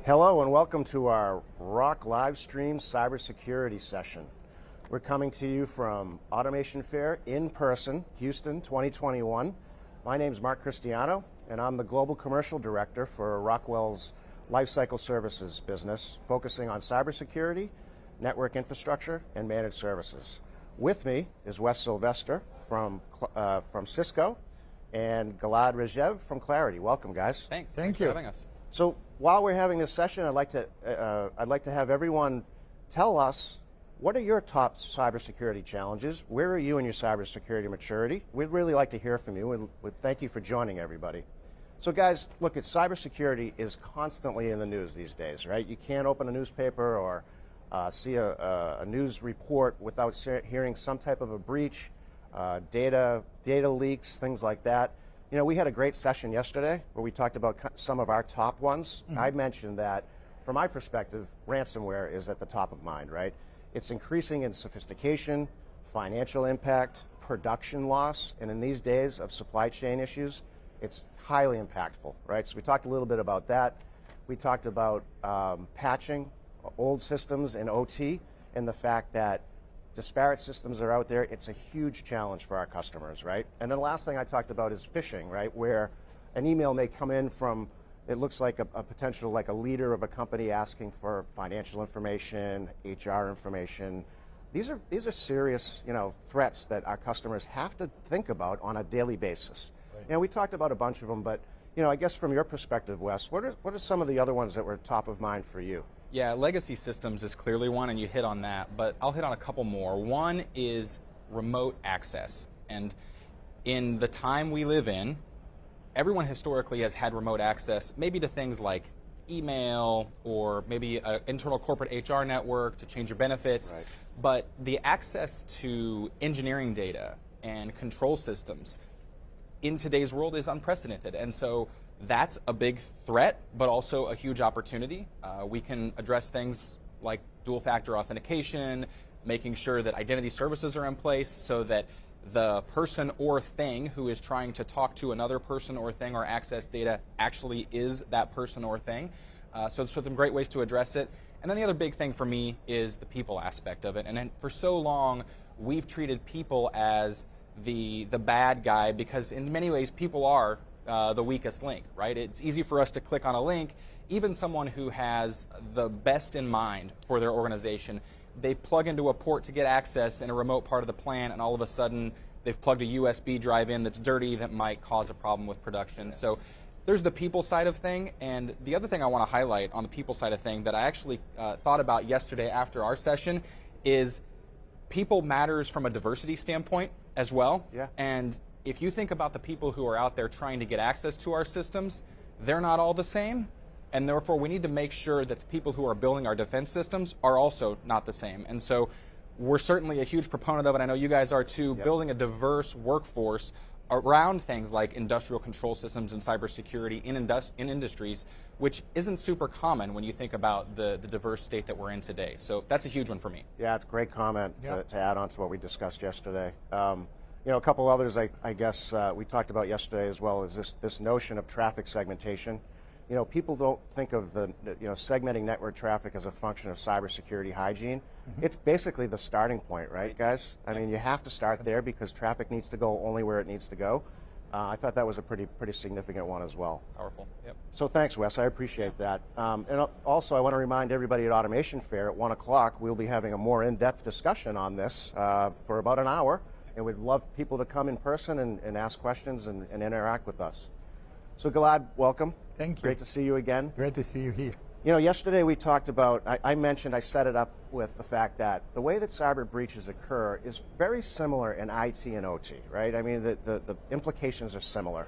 Hello and welcome to our ROK live stream cybersecurity session. We're coming to you from Automation Fair in person, Houston 2021. My name is Mark Cristiano and I'm the Global Commercial Director for Rockwell's Lifecycle Services business, focusing on cybersecurity, network infrastructure, and managed services. With me is Wes Sylvester from Cisco and Gilad Regev from Claroty. Welcome, guys. Thanks for having us. So while we're having this session, I'd like to have everyone tell us, what are your top cybersecurity challenges? Where are you in your cybersecurity maturity? We'd really like to hear from you, and thank you for joining everybody. So guys, look, cybersecurity is constantly in the news these days, right? You can't open a newspaper or see a news report without hearing some type of a breach, data leaks, things like that. You know, we had a great session yesterday where we talked about some of our top ones. I mentioned that, from my perspective, ransomware is at the top of mind, right? It's increasing in sophistication, financial impact, production loss, and in these days of supply chain issues, it's highly impactful, right? So we talked a little bit about that. We talked about patching old systems in OT and the fact that disparate systems are out there. It's a huge challenge for our customers, right? And then the last thing I talked about is phishing, right? Where an email may come in from, it looks like a potential, like a leader of a company asking for financial information, HR information. These are serious, threats that our customers have to think about on a daily basis. Right. We talked about a bunch of them, but I guess from your perspective, Wes, what are some of the other ones that were top of mind for you? Yeah, legacy systems is clearly one, and you hit on that, but I'll hit on a couple more. One is remote access. And in the time we live in, everyone historically has had remote access, maybe to things like email or maybe an internal corporate HR network to change your benefits. Right. But the access to engineering data and control systems in today's world is unprecedented. And so that's a big threat, but also a huge opportunity. We can address things like dual-factor authentication, making sure that identity services are in place so that the person or thing who is trying to talk to another person or thing or access data actually is that person or thing. So some great ways to address it. And then the other big thing for me is the people aspect of it. And then for so long, we've treated people as the bad guy because in many ways people are the weakest link, right? It's easy for us to click on a link. Even someone who has the best in mind for their organization, they plug into a port to get access in a remote part of the plant, and all of a sudden they've plugged a USB drive in that's dirty that might cause a problem with production. So there's the people side of thing, and the other thing I want to highlight on the people side of thing that I actually thought about yesterday after our session is people matters from a diversity standpoint as well. Yeah. And if you think about the people who are out there trying to get access to our systems, they're not all the same, and therefore we need to make sure that the people who are building our defense systems are also not the same. And so we're certainly a huge proponent of it. I know you guys are too, building a diverse workforce around things like industrial control systems and cybersecurity in industries, which isn't super common when you think about the diverse state that we're in today. So that's a huge one for me. Yeah, it's a great comment to add on to what we discussed yesterday. A couple others I guess we talked about yesterday as well is this notion of traffic segmentation. People don't think of the segmenting network traffic as a function of cybersecurity hygiene. It's basically the starting point, right, guys? I mean, you have to start there because traffic needs to go only where it needs to go. I thought that was a pretty significant one as well. Powerful. Yep. So thanks, Wes. I appreciate that. And also, I want to remind everybody at Automation Fair at 1 o'clock, we'll be having a more in-depth discussion on this for about an hour. And we'd love people to come in person and ask questions and interact with us. So Gilad, welcome. Thank you. Great to see you again. Great to see you here. Yesterday we talked about, I set it up with the fact that the way that cyber breaches occur is very similar in IT and OT, right? I mean, the implications are similar.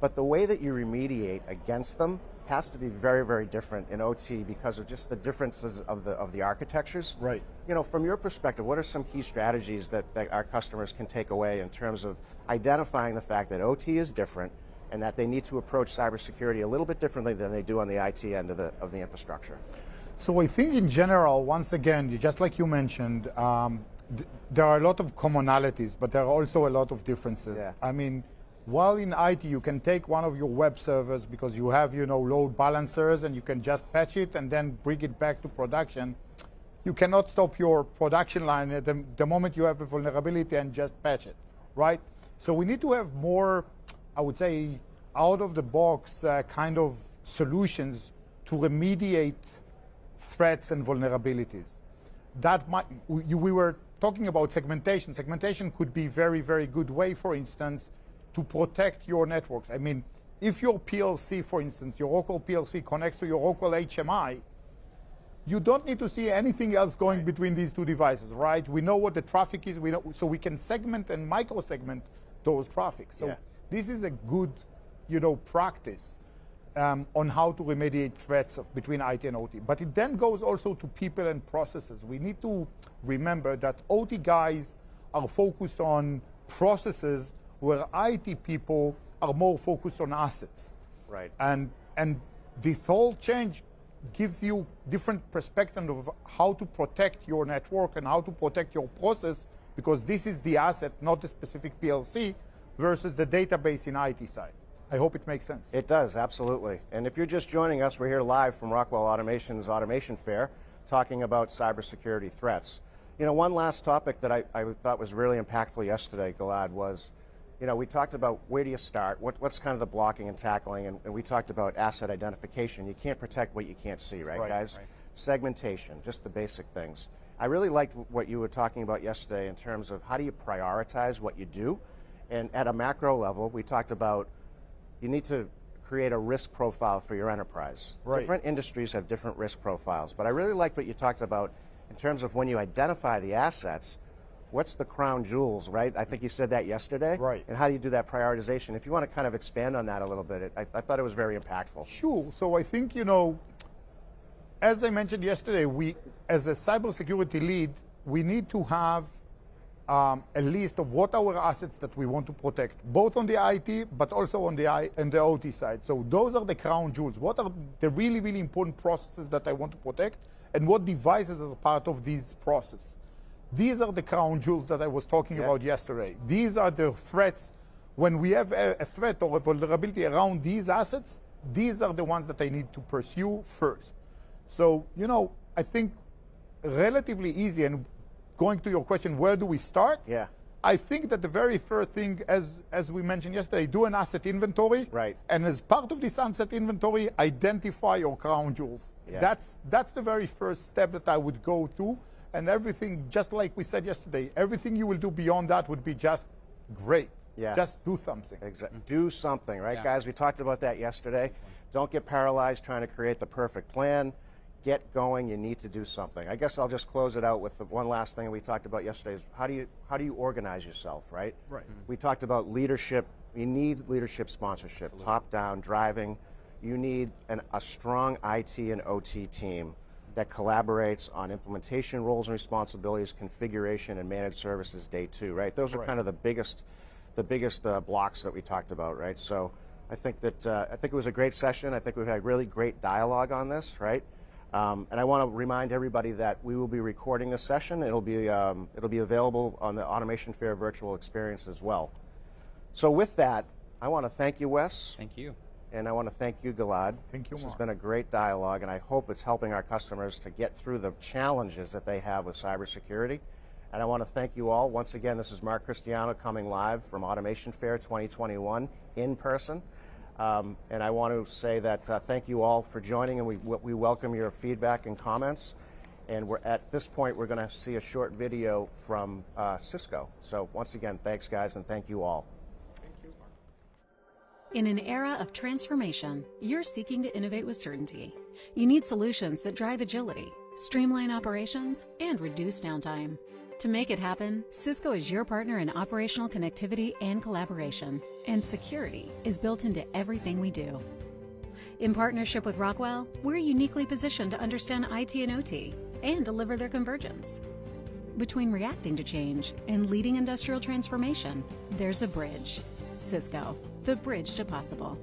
But the way that you remediate against them has to be very, very different in OT because of just the differences of the architectures. Right. From your perspective, what are some key strategies that our customers can take away in terms of identifying the fact that OT is different and that they need to approach cybersecurity a little bit differently than they do on the IT end of the infrastructure? So I think in general, once again, just like you mentioned, there are a lot of commonalities, but there are also a lot of differences. Yeah. I mean, While in IT, you can take one of your web servers because you have, load balancers, and you can just patch it and then bring it back to production. You cannot stop your production line at the moment you have a vulnerability and just patch it, right? So we need to have more, I would say, out-of-the-box kind of solutions to remediate threats and vulnerabilities. We were talking about segmentation. Segmentation could be very, very good way, for instance, to protect your networks. I mean, if your PLC, for instance, your Rockwell PLC connects to your Rockwell HMI, you don't need to see anything else going between these two devices, right? We know what the traffic is, so we can segment and micro-segment those traffics. So this is a good, practice on how to remediate threats between IT and OT. But it then goes also to people and processes. We need to remember that OT guys are focused on processes where IT people are more focused on assets. Right. And this whole change gives you different perspective of how to protect your network and how to protect your process, because this is the asset, not the specific PLC, versus the database in IT side. I hope it makes sense. It does, absolutely. And if you're just joining us, we're here live from Rockwell Automation's Automation Fair talking about cybersecurity threats. One last topic that I thought was really impactful yesterday, Gilad, was we talked about where do you start, what's kind of the blocking and tackling, and we talked about asset identification. You can't protect what you can't see, right guys? Right. Segmentation, just the basic things. I really liked what you were talking about yesterday in terms of how do you prioritize what you do. And at a macro level, we talked about you need to create a risk profile for your enterprise. Right. Different industries have different risk profiles, but I really liked what you talked about in terms of when you identify the assets, what's the crown jewels, right? I think you said that yesterday. Right. And how do you do that prioritization? If you want to kind of expand on that a little bit, I thought it was very impactful. Sure. So I think, as I mentioned yesterday, we, as a cybersecurity lead, we need to have a list of what our assets that we want to protect, both on the IT, but also on the OT side. So those are the crown jewels. What are the really, really important processes that I want to protect, and what devices are part of these processes? These are the crown jewels that I was talking about yesterday. These are the threats. When we have a threat or a vulnerability around these assets, these are the ones that I need to pursue first. So, I think relatively easy, and going to your question, where do we start? Yeah. I think that the very first thing, as we mentioned yesterday, do an asset inventory. Right. And as part of this asset inventory, identify your crown jewels. Yeah. That's the very first step that I would go through. And everything, just like we said yesterday, everything you will do beyond that would be just great. Yeah. Just do something. Exactly. Do something, right, guys? We talked about that yesterday. Don't get paralyzed trying to create the perfect plan. Get going. You need to do something. I guess I'll just close it out with the one last thing we talked about yesterday is how do you organize yourself, right? Right. We talked about leadership. You need leadership sponsorship, top-down driving. You need a strong IT and OT team that collaborates on implementation roles and responsibilities, configuration, and managed services day two, right? Those are kind of the biggest blocks that we talked about, right? So I think it was a great session. I think we've had really great dialogue on this, right? And I want to remind everybody that we will be recording this session. It'll be available on the Automation Fair virtual experience as well. So with that, I want to thank you, Wes. Thank you. And I want to thank you, Gilad. Thank you, This Mark. has been a great dialogue, and I hope it's helping our customers to get through the challenges that they have with cybersecurity. And I want to thank you all. Once again, this is Mark Cristiano coming live from Automation Fair 2021 in person. And I want to say that thank you all for joining, and we welcome your feedback and comments. And at this point, we're going to see a short video from Cisco. So once again, thanks, guys, and thank you all. In an era of transformation, you're seeking to innovate with certainty. You need solutions that drive agility, streamline operations, and reduce downtime. To make it happen, Cisco is your partner in operational connectivity and collaboration, and security is built into everything we do. In partnership with Rockwell, we're uniquely positioned to understand IT and OT and deliver their convergence. Between reacting to change and leading industrial transformation, there's a bridge. Cisco, the bridge to possible.